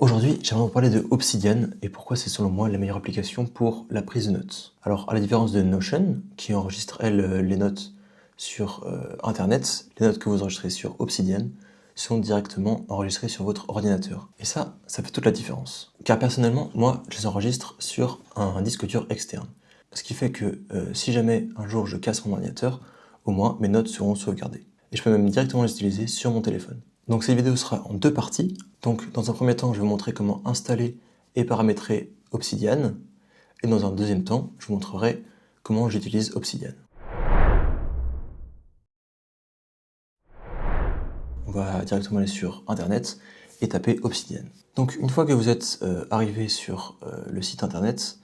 Aujourd'hui, j'aimerais vous parler de Obsidian et pourquoi c'est selon moi la meilleure application pour la prise de notes. Alors, à la différence de Notion, qui enregistre, elle, les notes sur Internet, les notes que vous enregistrez sur Obsidian sont directement enregistrées sur votre ordinateur. Et ça fait toute la différence. Car personnellement, moi, je les enregistre sur un disque dur externe. Ce qui fait que si jamais un jour je casse mon ordinateur, au moins mes notes seront sauvegardées. Et je peux même directement les utiliser sur mon téléphone. Donc cette vidéo sera en deux parties. Donc dans un premier temps, je vais vous montrer comment installer et paramétrer Obsidian. Et dans un deuxième temps, je vous montrerai comment j'utilise Obsidian. On va directement aller sur Internet et taper Obsidian. Donc une fois que vous êtes arrivé sur le site Internet,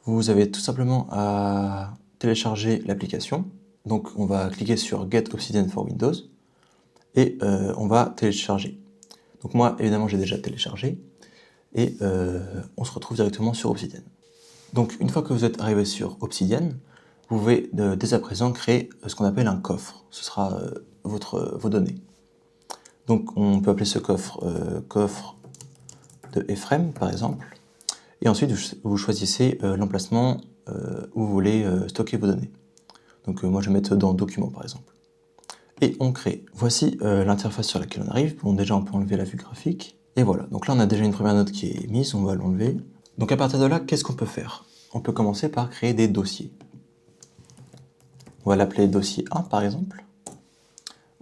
vous avez tout simplement à télécharger l'application. Donc on va cliquer sur Get Obsidian for Windows et on va télécharger. Donc moi, évidemment, j'ai déjà téléchargé et on se retrouve directement sur Obsidian. Donc une fois que vous êtes arrivé sur Obsidian, vous pouvez dès à présent créer ce qu'on appelle un coffre. Ce sera vos données. Donc on peut appeler ce coffre coffre de Ephraim par exemple. Et ensuite vous choisissez l'emplacement où vous voulez stocker vos données. Donc moi je vais mettre dans Documents par exemple. Et on crée. Voici l'interface sur laquelle on arrive. Bon, déjà on peut enlever la vue graphique. Et voilà, donc là on a déjà une première note qui est mise, on va l'enlever. Donc à partir de là, qu'est-ce qu'on peut faire? On peut commencer par créer des dossiers. On va l'appeler dossier 1 par exemple.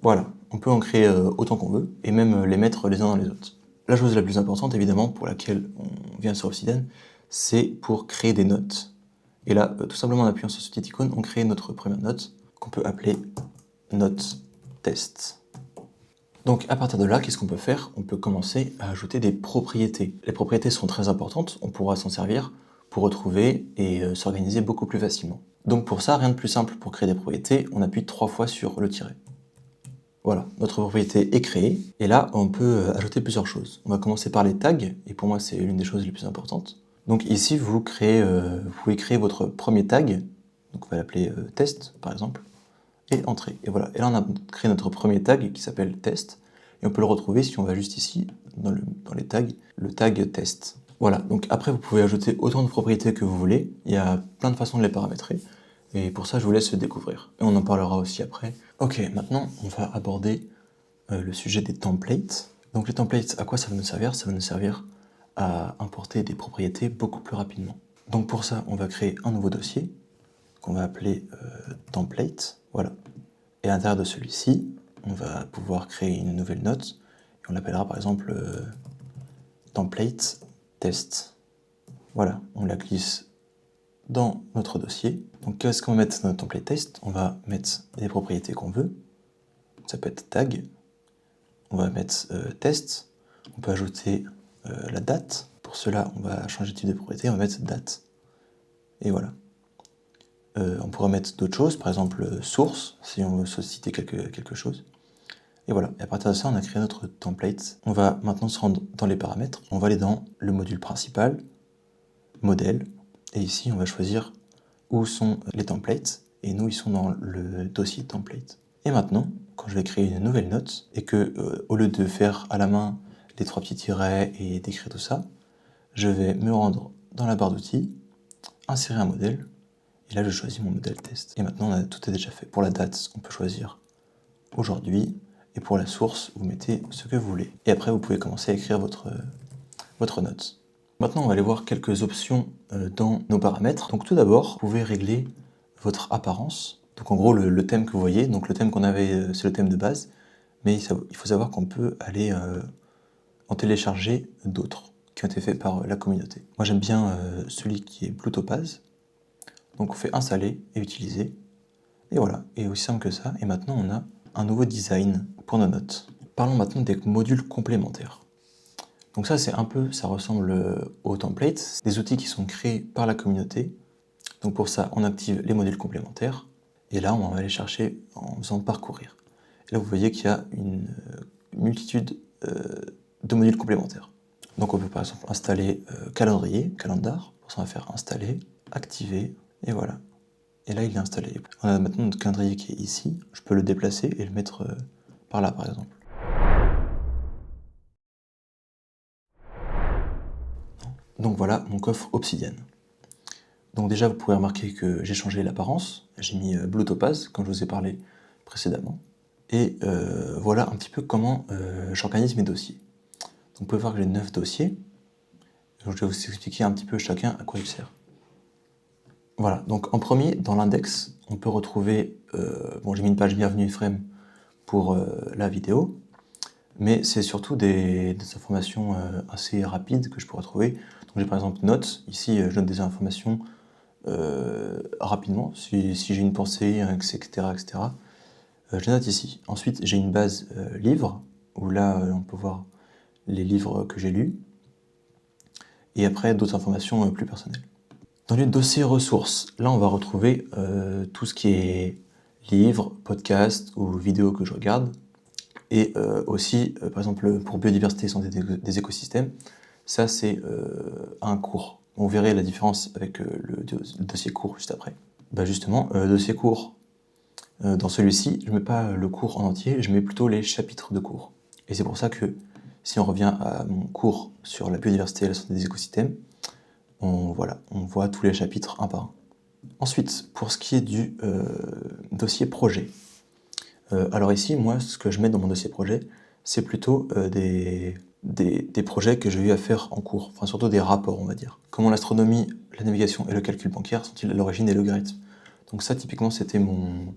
Voilà, on peut en créer autant qu'on veut, et même les mettre les uns dans les autres. La chose la plus importante évidemment, pour laquelle on vient sur Obsidian, c'est pour créer des notes. Et là, tout simplement en appuyant sur cette petite icône, on crée notre première note, qu'on peut appeler note test. Donc à partir de là, qu'est-ce qu'on peut faire? On peut commencer à ajouter des propriétés. Les propriétés sont très importantes, on pourra s'en servir pour retrouver et s'organiser beaucoup plus facilement. Donc pour ça, rien de plus simple pour créer des propriétés, on appuie 3 fois sur le tiret. Voilà, notre propriété est créée, et là on peut ajouter plusieurs choses. On va commencer par les tags, et pour moi c'est l'une des choses les plus importantes. Donc ici vous pouvez créer votre premier tag, donc on va l'appeler test par exemple, et entrée. Et voilà, et là on a créé notre premier tag qui s'appelle test, et on peut le retrouver si on va juste ici, dans les tags, le tag test. Voilà, donc après vous pouvez ajouter autant de propriétés que vous voulez, il y a plein de façons de les paramétrer, et pour ça je vous laisse le découvrir. Et on en parlera aussi après. Ok, maintenant on va aborder le sujet des templates. Donc les templates, à quoi ça va nous servir? Ça va nous servir à importer des propriétés beaucoup plus rapidement. Donc pour ça, on va créer un nouveau dossier, qu'on va appeler template, voilà. Et à l'intérieur de celui-ci, on va pouvoir créer une nouvelle note, et on l'appellera par exemple template test. Voilà, on la glisse dans notre dossier. Donc qu'est-ce qu'on va mettre dans notre template test? On va mettre les propriétés qu'on veut, ça peut être tag, on va mettre test, on peut ajouter la date. Pour cela, on va changer de type de propriété, on va mettre date. Et voilà. On pourrait mettre d'autres choses, par exemple source, si on veut citer quelque chose. Et voilà, et à partir de ça, on a créé notre template. On va maintenant se rendre dans les paramètres, on va aller dans le module principal, modèle, et ici on va choisir où sont les templates, et nous ils sont dans le dossier template. Et maintenant, quand je vais créer une nouvelle note, et que au lieu de faire à la main les 3 petits tirets et d'écrire tout ça, je vais me rendre dans la barre d'outils, insérer un modèle, et là je choisis mon modèle test. Et maintenant tout est déjà fait. Pour la date, on peut choisir aujourd'hui, et pour la source, vous mettez ce que vous voulez. Et après vous pouvez commencer à écrire votre note. Maintenant on va aller voir quelques options dans nos paramètres. Donc tout d'abord, vous pouvez régler votre apparence. Donc en gros le thème que vous voyez, donc le thème qu'on avait, c'est le thème de base, mais il faut savoir qu'on peut aller en télécharger d'autres qui ont été faits par la communauté. Moi j'aime bien celui qui est Blue Topaz. Donc on fait installer et utiliser, et voilà, et aussi simple que ça. Et maintenant on a un nouveau design pour nos notes. Parlons maintenant des modules complémentaires. Donc ça ça ressemble aux templates, des outils qui sont créés par la communauté. Donc pour ça on active les modules complémentaires, et là on va aller chercher en faisant parcourir. Et là vous voyez qu'il y a une multitude de modules complémentaires. Donc on peut par exemple installer calendrier, calendar, pour ça on va faire installer, activer, et voilà. Et là il est installé. On a maintenant notre calendrier qui est ici, je peux le déplacer et le mettre par là par exemple. Donc voilà mon coffre Obsidian. Donc déjà, vous pouvez remarquer que j'ai changé l'apparence. J'ai mis Blue Topaz, comme je vous ai parlé précédemment. Et voilà un petit peu comment j'organise mes dossiers. Donc vous pouvez voir que j'ai 9 dossiers. Donc je vais vous expliquer un petit peu chacun à quoi il sert. Voilà, donc en premier, dans l'index, on peut retrouver... bon, j'ai mis une page bienvenue frame pour la vidéo, mais c'est surtout des informations assez rapides que je peux retrouver. Donc j'ai par exemple notes. Ici, je note des informations rapidement, si j'ai une pensée, etc. etc. Je note ici. Ensuite, j'ai une base livres, où là, on peut voir les livres que j'ai lus. Et après, d'autres informations plus personnelles. Dans le dossier ressources, là, on va retrouver tout ce qui est livres, podcasts ou vidéos que je regarde. Et aussi, par exemple, pour biodiversité et santé des écosystèmes, ça, c'est un cours. Vous verrez la différence avec le dossier court juste après. Bah justement, dossier court, dans celui-ci, je ne mets pas le cours en entier, je mets plutôt les chapitres de cours. Et c'est pour ça que, si on revient à mon cours sur la biodiversité et la santé des écosystèmes, on voit tous les chapitres un par un. Ensuite, pour ce qui est du dossier projet. Alors ici, moi, ce que je mets dans mon dossier projet, c'est plutôt des projets que j'ai eu à faire en cours, enfin surtout des rapports, on va dire. Comment l'astronomie, la navigation et le calcul bancaire sont-ils à l'origine des logarithmes? Donc ça, typiquement, c'était mon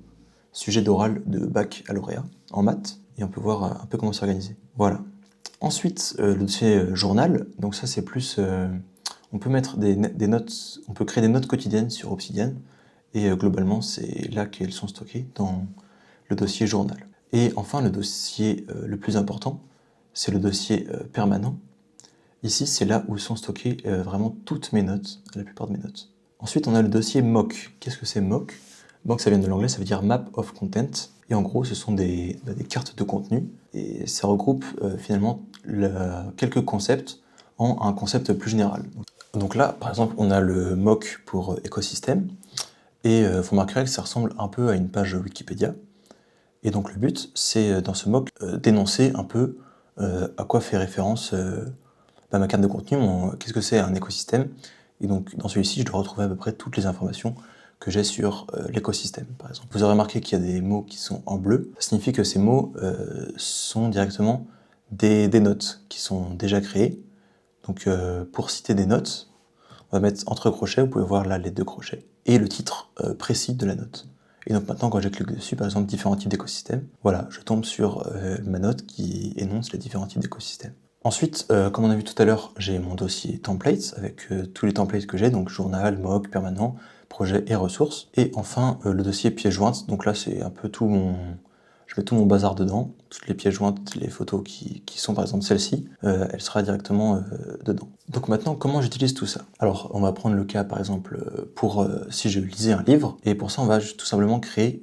sujet d'oral de bac à lauréat en maths, et on peut voir un peu comment s'organiser. Voilà. Ensuite, le dossier journal, donc ça c'est plus... on peut mettre des notes, on peut créer des notes quotidiennes sur Obsidian, et globalement, c'est là qu'elles sont stockées, dans le dossier journal. Et enfin, le dossier le plus important, c'est le dossier permanent. Ici, c'est là où sont stockées vraiment toutes mes notes, la plupart de mes notes. Ensuite, on a le dossier mock. Qu'est-ce que c'est mock? Mock, ça vient de l'anglais, ça veut dire Map of Content. Et en gros, ce sont des cartes de contenu. Et ça regroupe finalement quelques concepts en un concept plus général. Donc là, par exemple, on a le mock pour écosystème. Et vous remarquerez que ça ressemble un peu à une page Wikipédia. Et donc le but, c'est dans ce mock d'énoncer un peu à quoi fait référence ma carte de contenu, qu'est-ce que c'est un écosystème. Et donc dans celui-ci, je dois retrouver à peu près toutes les informations que j'ai sur l'écosystème, par exemple. Vous aurez remarqué qu'il y a des mots qui sont en bleu. Ça signifie que ces mots sont directement des notes qui sont déjà créées. Donc pour citer des notes, on va mettre entre crochets, vous pouvez voir là les 2 crochets, et le titre précis de la note. Et donc maintenant, quand je clique dessus, par exemple, différents types d'écosystèmes, voilà, je tombe sur ma note qui énonce les différents types d'écosystèmes. Ensuite, comme on a vu tout à l'heure, j'ai mon dossier templates avec tous les templates que j'ai, donc journal, mock, permanent, projet et ressources. Et enfin, le dossier pièces jointes, donc là c'est un peu tout mon... Je mets tout mon bazar dedans, toutes les pièces jointes, les photos qui sont par exemple celle-ci, elle sera directement dedans. Donc maintenant, comment j'utilise tout ça? Alors, on va prendre le cas par exemple pour si je lisais un livre, et pour ça on va tout simplement créer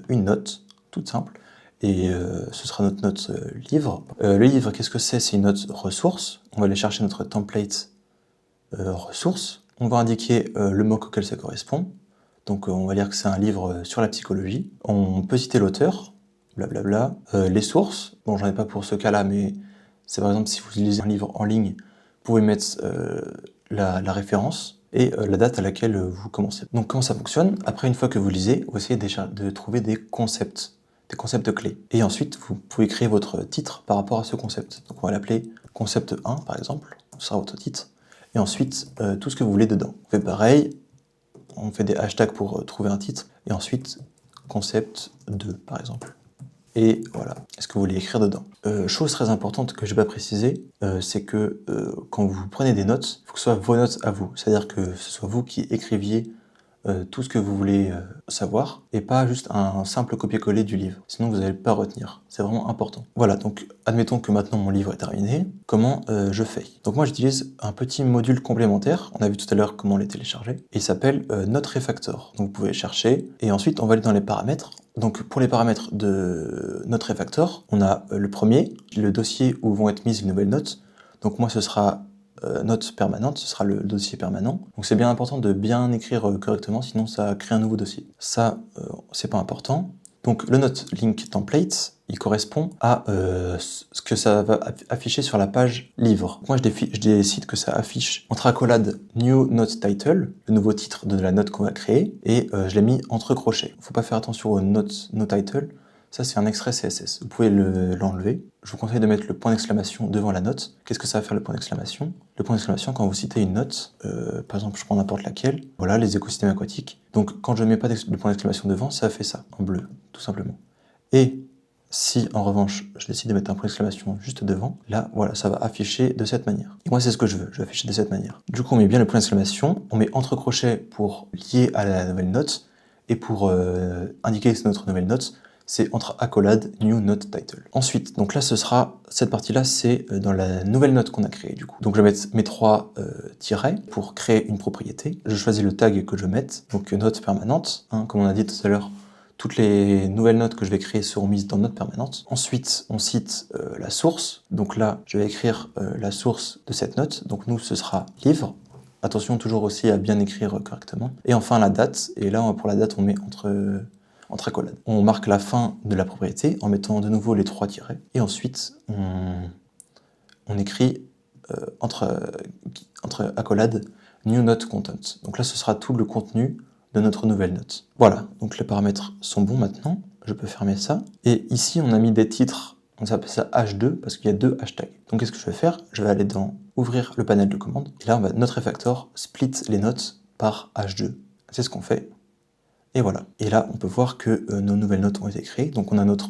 une note, toute simple, et ce sera notre note livre. Le livre, qu'est-ce que c'est? C'est une note ressource. On va aller chercher notre template ressource. On va indiquer le mot auquel ça correspond. Donc on va dire que c'est un livre sur la psychologie. On peut citer l'auteur, blablabla. Les sources, bon j'en ai pas pour ce cas-là, mais c'est par exemple si vous lisez un livre en ligne, vous pouvez mettre la référence et la date à laquelle vous commencez. Donc comment ça fonctionne? Après, une fois que vous lisez, vous essayez déjà de trouver des concepts clés. Et ensuite, vous pouvez créer votre titre par rapport à ce concept. Donc on va l'appeler concept 1 par exemple, ce sera votre titre. Et ensuite, tout ce que vous voulez dedans. On fait pareil, on fait des hashtags pour trouver un titre. Et ensuite, concept 2 par exemple. Et voilà, est-ce que vous voulez écrire dedans? Chose très importante que je vais pas préciser, c'est que quand vous prenez des notes, il faut que ce soit vos notes à vous. C'est-à-dire que ce soit vous qui écriviez tout ce que vous voulez savoir, et pas juste un simple copier-coller du livre. Sinon, vous n'allez pas retenir. C'est vraiment important. Voilà, donc admettons que maintenant mon livre est terminé. Comment je fais? Donc moi, j'utilise un petit module complémentaire. On a vu tout à l'heure comment les télécharger. Et il s'appelle Notrefactor. Donc vous pouvez chercher, et ensuite on va aller dans les paramètres. Donc pour les paramètres de Notrefactor, on a le premier, le dossier où vont être mises les nouvelles notes. Donc moi, ce sera note permanente, ce sera le dossier permanent. Donc c'est bien important de bien écrire correctement, sinon ça crée un nouveau dossier. Ça, c'est pas important. Donc le note link template, il correspond à ce que ça va afficher sur la page livre. Moi, je décide que ça affiche entre accolades new note title, le nouveau titre de la note qu'on va créer, et je l'ai mis entre crochets. Il ne faut pas faire attention au note no title. Ça, c'est un extrait CSS. Vous pouvez l'enlever. Je vous conseille de mettre le point d'exclamation devant la note. Qu'est-ce que ça va faire le point d'exclamation? Le point d'exclamation, quand vous citez une note, par exemple, je prends n'importe laquelle, voilà, les écosystèmes aquatiques. Donc, quand je ne mets pas de point d'exclamation devant, ça fait ça, en bleu, tout simplement. Et si, en revanche, je décide de mettre un point d'exclamation juste devant, là, voilà, ça va afficher de cette manière. Et moi, c'est ce que je veux afficher de cette manière. Du coup, on met bien le point d'exclamation, on met entre crochets pour lier à la nouvelle note, et pour indiquer que c'est notre nouvelle note, c'est entre accolades new note title. Ensuite, donc là, cette partie-là, c'est dans la nouvelle note qu'on a créée du coup. Donc je vais mettre mes 3 tirets pour créer une propriété. Je choisis le tag que je vais mettre, donc note permanente. Comme on a dit tout à l'heure, toutes les nouvelles notes que je vais créer seront mises dans note permanente. Ensuite, on cite la source. Donc là, je vais écrire la source de cette note. Donc nous, ce sera livre. Attention toujours aussi à bien écrire correctement. Et enfin la date. Et là, pour la date, on met entre accolades. On marque la fin de la propriété en mettant de nouveau les 3 tirets. Et ensuite, on écrit entre accolades new note content. Donc là, ce sera tout le contenu de notre nouvelle note. Voilà, donc les paramètres sont bons maintenant. Je peux fermer ça. Et ici, on a mis des titres. On s'appelle ça H2 parce qu'il y a 2 hashtags. Donc qu'est-ce que je vais faire? Je vais aller dans ouvrir le panel de commande. Et là, on va notre refactor split les notes par H2. C'est ce qu'on fait. Et voilà. Et là, on peut voir que nos nouvelles notes ont été créées. Donc on a notre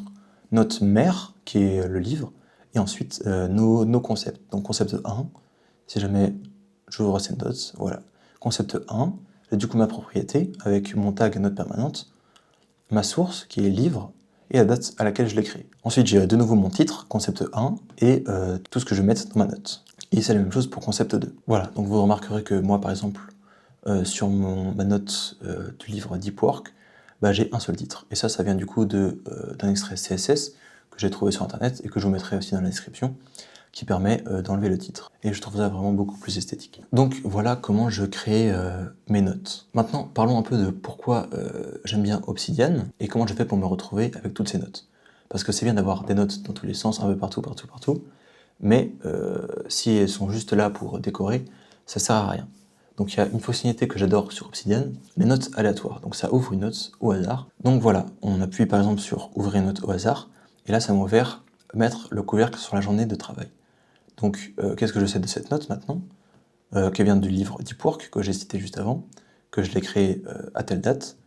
note mère, qui est le livre, et ensuite nos concepts. Donc concept 1, si jamais j'ouvre cette note, voilà. Concept 1, j'ai du coup ma propriété, avec mon tag note permanente, ma source, qui est livre, et la date à laquelle je l'ai créé. Ensuite, j'ai de nouveau mon titre, concept 1, et tout ce que je vais mettre dans ma note. Et c'est la même chose pour concept 2. Voilà, donc vous remarquerez que moi, par exemple, sur ma note du livre Deep Work, j'ai un seul titre. Et ça vient du coup d'un extrait CSS que j'ai trouvé sur internet et que je vous mettrai aussi dans la description, qui permet d'enlever le titre. Et je trouve ça vraiment beaucoup plus esthétique. Donc voilà comment je crée mes notes. Maintenant, parlons un peu de pourquoi j'aime bien Obsidian et comment je fais pour me retrouver avec toutes ces notes. Parce que c'est bien d'avoir des notes dans tous les sens, un peu partout, mais si elles sont juste là pour décorer, ça sert à rien. Donc il y a une fonctionnalité que j'adore sur Obsidian, les notes aléatoires. Donc ça ouvre une note au hasard. Donc voilà, on appuie par exemple sur ouvrir une note au hasard, et là ça m'a ouvert mettre le couvercle sur la journée de travail. Donc qu'est-ce que je sais de cette note maintenant, qui vient du livre Deep Work que j'ai cité juste avant, que je l'ai créé à telle date,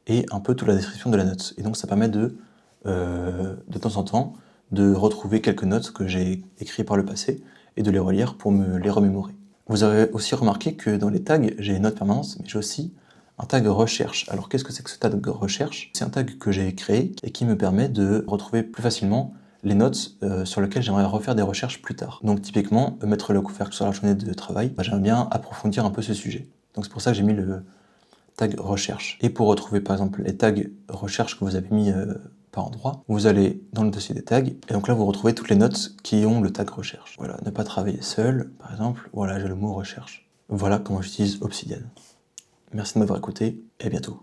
et un peu toute la description de la note. Et donc ça permet de temps en temps, de retrouver quelques notes que j'ai écrites par le passé, et de les relire pour me les remémorer. Vous avez aussi remarqué que dans les tags, j'ai une note permanente, mais j'ai aussi un tag recherche. Alors qu'est-ce que c'est que ce tag recherche? C'est un tag que j'ai créé et qui me permet de retrouver plus facilement les notes sur lesquelles j'aimerais refaire des recherches plus tard. Donc typiquement, mettre le couvercle sur la journée de travail, j'aimerais bien approfondir un peu ce sujet. Donc c'est pour ça que j'ai mis le tag recherche. Et pour retrouver par exemple les tags recherche que vous avez mis par endroit, vous allez dans le dossier des tags, et donc là vous retrouvez toutes les notes qui ont le tag recherche. Voilà, ne pas travailler seul, par exemple, voilà, j'ai le mot recherche. Voilà comment j'utilise Obsidian. Merci de m'avoir écouté, et à bientôt.